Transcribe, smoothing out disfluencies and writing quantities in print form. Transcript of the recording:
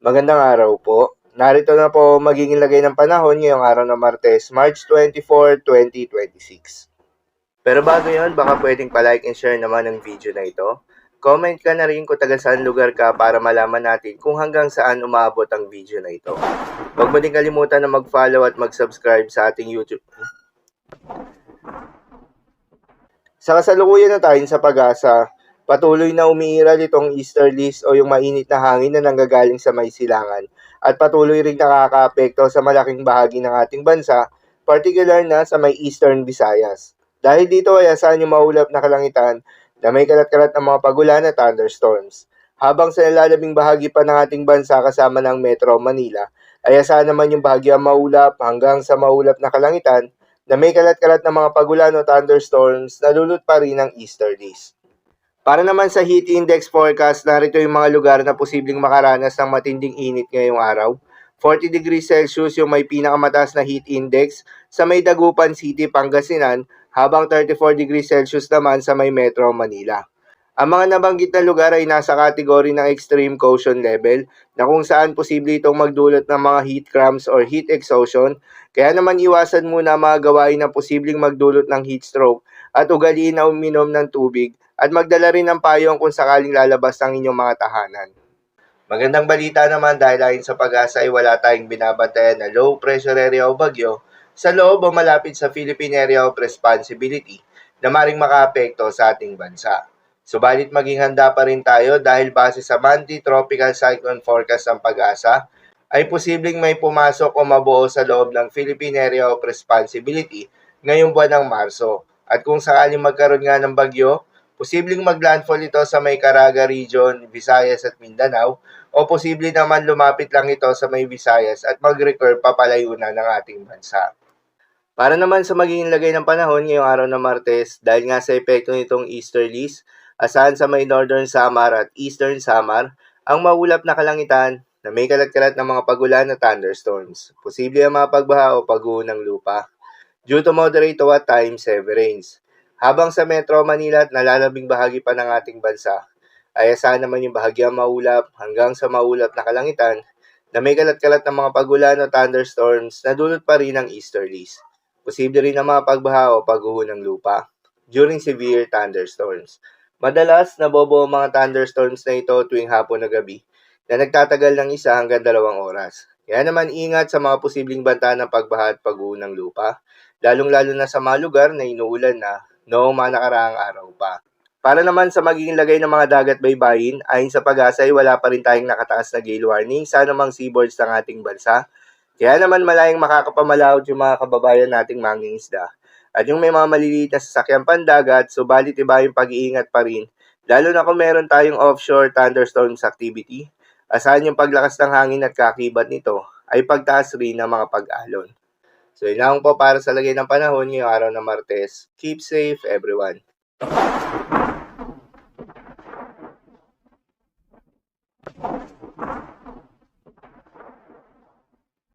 Magandang araw po. Narito na po magiging lagay ng panahon ngayong araw ng Martes, March 24, 2026. Pero bago yon, baka pwedeng pa-like and share naman ang video na ito. Comment ka na rin kung taga saan lugar ka para malaman natin kung hanggang saan umaabot ang video na ito. Huwag mo din kalimutan na mag-follow at mag-subscribe sa ating YouTube. Sa kasalukuyan na tayo sa pag-asa, patuloy na umiiral itong easterlies o yung mainit na hangin na nanggagaling sa may silangan at patuloy rin nakakaapekto sa malaking bahagi ng ating bansa, particular na sa may Eastern Visayas. Dahil dito ay asahan yung maulap na kalangitan na may kalat-kalat ng mga pagulan at thunderstorms. Habang sa nalalabing bahagi pa ng ating bansa kasama ng Metro Manila, ay asahan naman yung bahagyang maulap hanggang sa maulap na kalangitan na may kalat-kalat ng mga pagulan o thunderstorms na lulot pa rin ng easterlies. Para naman sa heat index forecast, narito yung mga lugar na posibleng makaranas ng matinding init ngayong araw. 40 degrees Celsius yung may pinakamataas na heat index sa may Dagupan City, Pangasinan, habang 34 degrees Celsius naman sa may Metro Manila. Ang mga nabanggit na lugar ay nasa kategory ng extreme caution level na kung saan posible itong magdulot ng mga heat cramps or heat exhaustion, kaya naman iwasan muna mga gawain na posibleng magdulot ng heat stroke at ugaliin na uminom ng tubig at magdala rin ng payong kung sakaling lalabas ang inyong mga tahanan. Magandang balita naman dahil ayon sa pag-asa ay wala tayong binabantayan na low pressure area o bagyo sa loob o malapit sa Philippine Area of Responsibility na maring makaapekto sa ating bansa. Subalit maging handa pa rin tayo dahil base sa monthly tropical cyclone forecast ng pag-asa, ay posibleng may pumasok o mabuo sa loob ng Philippine Area of Responsibility ngayong buwan ng Marso. At kung sakaling magkaroon nga ng bagyo, posibleng maglandfall ito sa may Caraga Region, Visayas at Mindanao o posible naman lumapit lang ito sa may Visayas at mag-recur papalayo na ng ating bansa. Para naman sa magiging lagay ng panahon ngayong araw ng Martes, dahil nga sa epekto nitong easterlies, asahan sa may Northern Samar at Eastern Samar ang maulap na kalangitan na may kalat-kalat ng mga pagulan at thunderstorms. Posible ang mga pagbaha o pagguho ng lupa due to moderate to at times heavy rains. Habang sa Metro Manila at nalalabing bahagi pa ng ating bansa, ay asahan naman yung bahagyang maulap hanggang sa maulap na kalangitan na may kalat-kalat ng mga pagulan o thunderstorms na dulot pa rin ng easterlies. Posible rin ang mga pagbaha o pagguho ng lupa during severe thunderstorms. Madalas, nabobo ang mga thunderstorms na ito tuwing hapon na gabi na nagtatagal ng 1 hanggang 2 oras. Kaya naman ingat sa mga posibleng banta ng pagbaha at pagguho ng lupa, lalong-lalo na sa mga lugar na inuulan na noong mga nakaraang araw pa. Para naman sa magiging lagay ng mga dagat baybayin, ayon sa pag-asa ay wala pa rin tayong nakataas na gale warning sa anumang seaboards ng ating bansa. Kaya naman malayang makakapamalaot yung mga kababayan nating mangingisda. At yung may mga maliliit na sasakyan pandagat, subalit iba yung pag-iingat pa rin, lalo na kung meron tayong offshore thunderstorms activity, asahan yung paglakas ng hangin at kakibat nito ay pagtaas rin ng mga pag-alon. So yun lang po para sa lagay ng panahon ngayong araw ng Martes. Keep safe everyone.